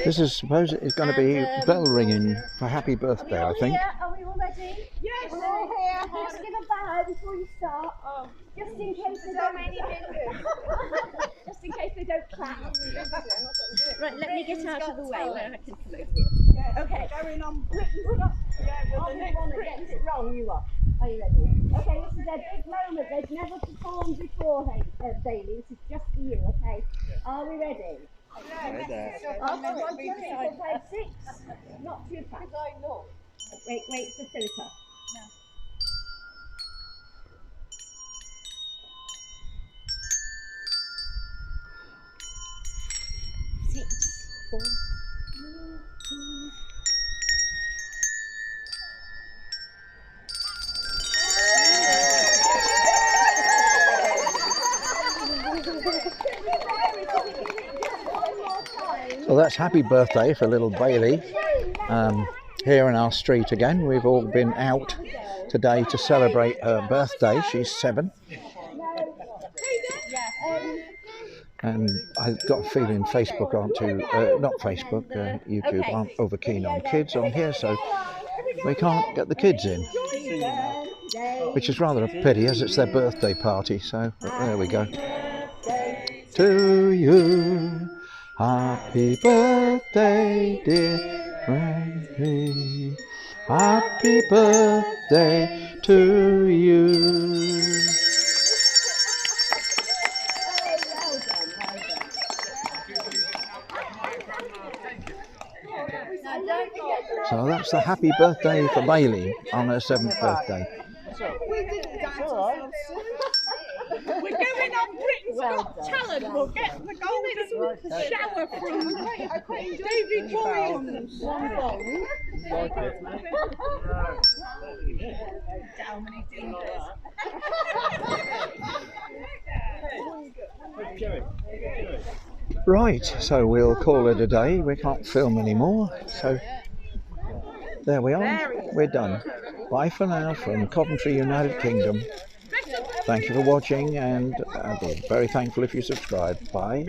This is supposed it's going to be bell ringing for happy birthday, I think. Are we all ready? Yes. We're all here. Just give a bow before you start. Oh. Just in case they don't. Just in case they don't clap. Right, let me get out of the way where I can come over here. Yes. Okay. Going on Britain's Got. Yeah, the next one that gets it wrong, you are. Are you ready? Okay, this is a big moment. They've never performed before, Bailey. This is just for you, okay? Yeah. Are we ready? Yeah. Oh, 1, 2, 3, 4, 5, 6. Not too fast. Wait for Philippa. No. 6, 4, 3, 2. So that's happy birthday for little Bailey. Here in our street again. We've all been out today to celebrate her birthday. She's 7. And I've got a feeling Facebook aren't too, not Facebook, YouTube aren't over keen on kids on here, so we can't get the kids in. Which is rather a pity as it's their birthday party, so there we go. To you, happy birthday dear Frankie, happy birthday to you. So that's the happy birthday for Bailey on her 7th birthday. We're going on Britain's Got Talent. We'll get the golden shower from David Williams. Right, so we'll call it a day. We can't film anymore, so there we are. We're done. Bye for now from Coventry, United Kingdom. Thank you for watching, and I'll be very thankful if you subscribe. Bye.